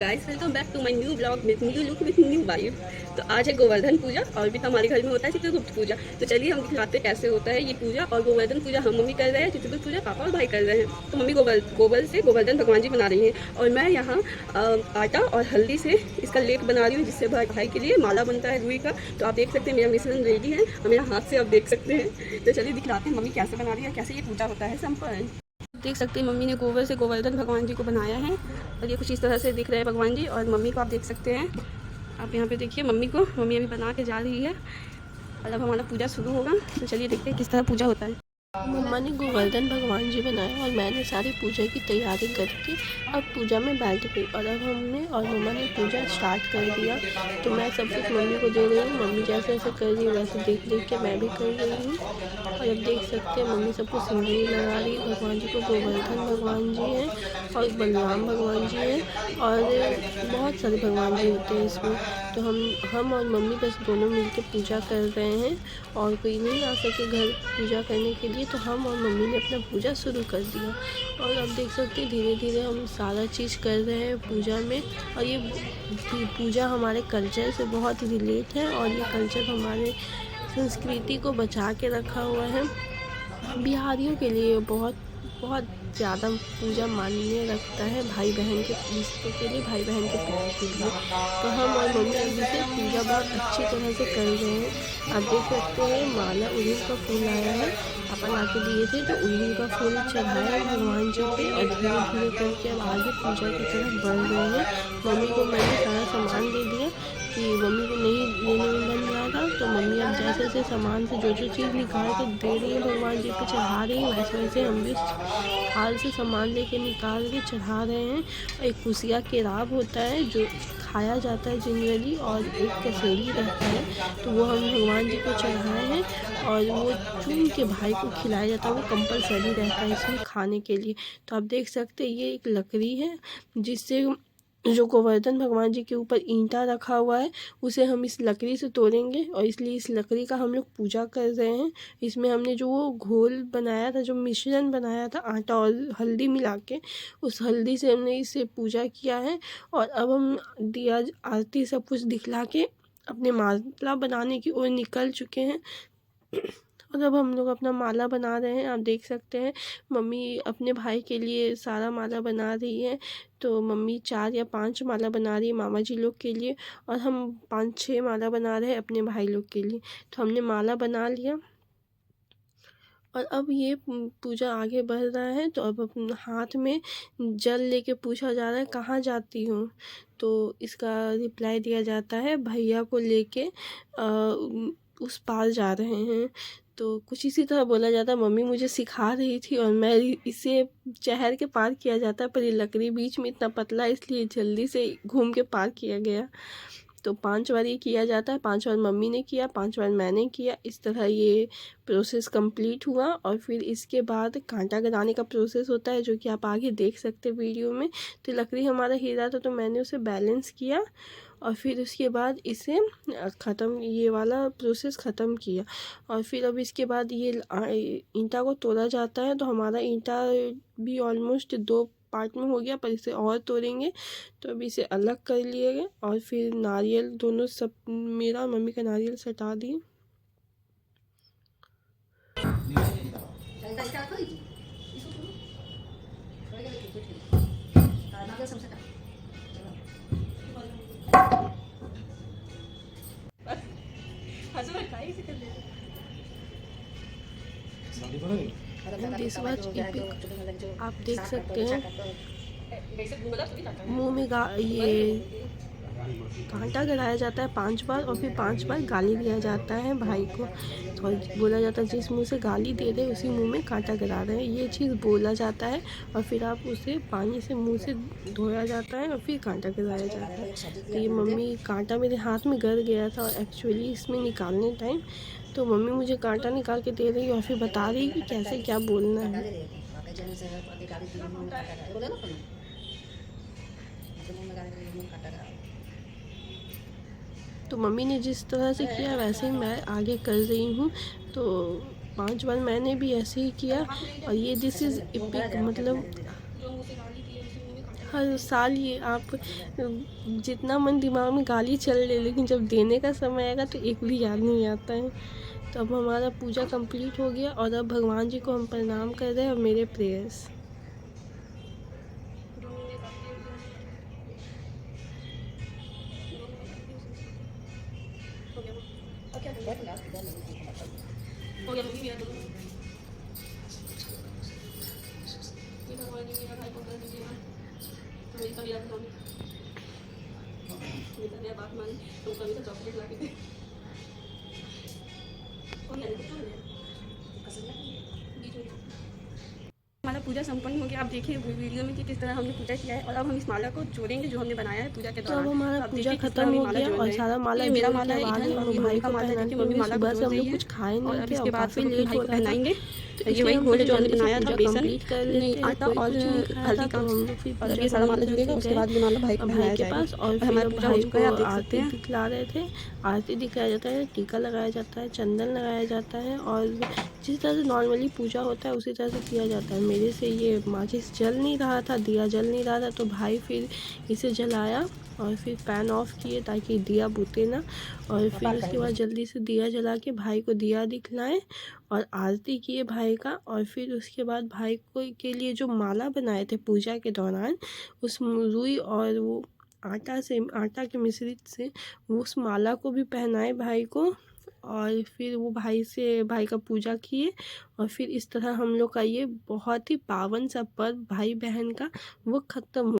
Guys welcome back to my new blog with new look with new vibe. तो आज है गोवर्धन पूजा और भी तो हमारे घर में होता है चित्रगुप्त पूजा। तो चलिए हम दिखाते कैसे होता है ये पूजा। और गोवर्धन पूजा हम मम्मी कर रहे हैं, चित्रगुप्त पूजा पापा और भाई कर रहे हैं। तो मम्मी गोबर से गोवर्धन भगवान जी बना रही हैं और मैं यहाँ आटा और हल्दी से इसका लेप बना रही हूँ, जिससे भाई के लिए माला बनता है रुई का। तो आप देख सकते हैं मेरा मिश्रण रेडी है और मेरा हाथ से आप देख सकते हैं। तो चलिए दिखलाते हैं मम्मी कैसे बना रही है, कैसे ये पूजा होता है सिंपल। देख सकते हैं मम्मी ने गोबर से गोवर्धन भगवान जी को बनाया है और ये कुछ इस तरह से दिख रहे हैं भगवान जी। और मम्मी को आप देख सकते हैं, आप यहाँ पे देखिए मम्मी को, मम्मी अभी बना के जा रही है और अब हमारा पूजा शुरू होगा। तो चलिए देखते हैं किस तरह पूजा होता है। मम्मा ने गोवर्धन भगवान जी बनाए और मैंने सारी पूजा की तैयारी करके अब पूजा में बैठ गई। और अब हमने और मम्मा ने पूजा स्टार्ट कर दिया। तो मैं सब कुछ मम्मी को दे रही हूँ, मम्मी जैसे जैसे कर रही है वैसे देख देख के मैं भी कर रही हूँ। और अब देख सकते हैं मम्मी सबको सिंदूर लगा रही है। भगवान जी को गोवर्धन भगवान जी हैं और बलराम भगवान जी हैं और बहुत सारे भगवान जी होते हैं इसमें। तो हम और मम्मी बस दोनों मिलकर पूजा कर रहे हैं और कोई नहीं आ सके घर पूजा करने के लिए। तो हम और मम्मी ने अपना पूजा शुरू कर दिया। और अब देख सकते हैं धीरे धीरे हम सारा चीज़ कर रहे हैं पूजा में। और ये पूजा हमारे कल्चर से बहुत रिलेट है और ये कल्चर हमारे संस्कृति को बचा के रखा हुआ है। बिहारियों के लिए बहुत बहुत ज़्यादा पूजा मान्य रखता है, भाई बहन के रिश्ते के लिए, भाई बहन के प्यार के लिए। तो हम और मम्मी अभी से पूजा बहुत अच्छी तरह से कर रहे हैं। आप देख सकते हैं माला उड़ीद का फूल आया है, पापा ला के दिए थे। तो उड़ीद का फूल चढ़ाया भगवान जी पे और धीरे धीरे करके अब आगे पूजा की तरफ बढ़ रहे हैं। मम्मी को मैंने सारा सामान दे दिया कि मम्मी को नहीं लेने में बन रहा था। तो मम्मी अब जैसे जैसे सामान से जो चीज़ निकाल के दे रही है भगवान जी पे चढ़ा रही है, वैसे वैसे हम भी थाल से सामान लेके निकाल के चढ़ा रहे हैं। और एक कुसिया केराव होता है जो खाया जाता है जनरली, और एक कसेली रहता है, तो वो हम भगवान जी को चढ़ाए हैं। और वो चुन के भाई को खिलाया जाता है, वो कंपलसरी रहता है इसमें खाने के लिए। तो आप देख सकते हैं ये एक लकड़ी है जिससे जो गोवर्धन भगवान जी के ऊपर ईंटा रखा हुआ है उसे हम इस लकड़ी से तोड़ेंगे और इसलिए इस लकड़ी का हम लोग पूजा कर रहे हैं। इसमें हमने जो वो घोल बनाया था, जो मिश्रण बनाया था आटा और हल्दी मिला के, उस हल्दी से हमने इसे पूजा किया है। और अब हम दिया आरती सब कुछ दिखला के अपने माला बनाने की ओर निकल चुके हैं। और अब हम लोग अपना माला बना रहे हैं। आप देख सकते हैं मम्मी अपने भाई के लिए सारा माला बना रही है। तो मम्मी 4 या 5 माला बना रही है मामा जी लोग के लिए और हम 5-6 माला बना रहे हैं अपने भाई लोग के लिए। तो हमने माला बना लिया और अब ये पूजा आगे बढ़ रहा है। तो अब अपने हाथ में जल लेके पूछा जा रहा है कहाँ जाती हूँ। तो इसका रिप्लाई दिया जाता है भैया को लेके उस पार जा रहे हैं। तो कुछ इसी तरह बोला जाता है। मम्मी मुझे सिखा रही थी और मैं इसे चहर के पार किया जाता है, पर ये लकड़ी बीच में इतना पतला इसलिए जल्दी से घूम के पार किया गया। तो 5 बार ये किया जाता है, 5 बार मम्मी ने किया, 5 बार मैंने किया। इस तरह ये प्रोसेस कंप्लीट हुआ। और फिर इसके बाद कांटा गड़ाने का प्रोसेस होता है जो कि आप आगे देख सकते हैं वीडियो में। तो लकड़ी हमारा हिला था तो मैंने उसे बैलेंस किया और फिर उसके बाद इसे ख़त्म, ये वाला प्रोसेस ख़त्म किया। और फिर अब इसके बाद ये ईंटा को तोड़ा जाता है। तो हमारा ईंटा भी ऑलमोस्ट 2 पार्ट में हो गया, पर इसे और तोड़ेंगे। तो अभी इसे अलग कर लिए गए और फिर नारियल दोनों सब, मेरा और मम्मी का नारियल सटा दिए। This was epic. आप देख सकते हैं मुंह में ये कांटा गड़ाया जाता है 5 बार और फिर 5 बार गाली दिया जाता है भाई को। और बोला जाता है जिस मुंह से गाली दे रहे उसी मुंह में कांटा गड़ा रहे हैं, ये चीज़ बोला जाता है। और फिर आप उसे पानी से मुंह से धोया जाता है और फिर कांटा गड़ाया जाता है। तो ये मम्मी, कांटा मेरे हाथ में गड़ गया था और एक्चुअली इसमें निकालने टाइम तो मम्मी मुझे कांटा निकाल के दे रही है और फिर बता रही कि कैसे क्या बोलना है। तो मम्मी ने जिस तरह से किया वैसे ही मैं आगे कर रही हूँ। तो 5 बार मैंने भी ऐसे ही किया। और ये दिस इज़ एपिक, मतलब हर साल ये आप जितना मन दिमाग में गाली चल ले, लेकिन जब देने का समय आएगा तो एक भी याद नहीं आता है। तो अब हमारा पूजा कंप्लीट हो गया और अब भगवान जी को हम प्रणाम कर रहे हैं और मेरे प्रेयर्स। बात मानी तो कभी तो चॉकलेट ला के दे। हमारा पूजा संपन्न हो गया। आप देखिए वीडियो में कि किस तरह हमने पूजा किया है और अब हम इस माला को जोड़ेंगे जो हमने बनाया है पूजा के तो दौरान। अब हमारा आप पूजा देखिए किस खत्म तरह हो माला गया जोड़ और रहे हैं। सारा माला ये मेरा जोड़ माला के है बाद इधर हम और ये भाई मम्मी को का माला है। देखिए पहनाने मम्मी के माला को सुबह जोड़ से हम रही लोग है कुछ खाए और नहीं अब थे इसके और बाद काफ़ी फिर लेट भाई हो को रहा था। पहनाएंगे। तो ये इसलिए वही हम घोल फिर जो हमने जल्दी से बनाया था पूजा बेसन कंप्लीट कर लेते हैं। आटा कोई और कुछ नहीं खाया हल्दी था का। तो हम लोग फिर और अब पूजा ये सारा माला कंप्लीट जुड़ेगा करके उसके गए बाद ये माला भाई को भाई पहनाया के जाएगा। पास और और फिर हमारा अब पूजा हो भाई चुका को है आप देख सकते आरती हैं। दिखला रहे थे। आरती दिखाया जाता है, टीका लगाया जाता है, चंदन लगाया जाता है और जिस तरह से नॉर्मली पूजा होता है उसी तरह से किया जाता है। मेरे से ये माचिस जल नहीं रहा था, दिया जल नहीं रहा था, तो भाई फिर इसे जलाया और फिर पैन ऑफ किए ताकि दिया बुते ना। और फिर उसके बाद जल्दी से दिया जला के भाई को दिया दिखलाए और आरती किए भाई का। और फिर उसके बाद भाई को के लिए जो माला बनाए थे पूजा के दौरान, उस रुई और वो आटा के मिश्रित से वो उस माला को भी पहनाए भाई को। और फिर वो भाई का पूजा किए और फिर इस तरह हम लोग का ये बहुत ही पावन सा पर्व भाई बहन का वो ख़त्म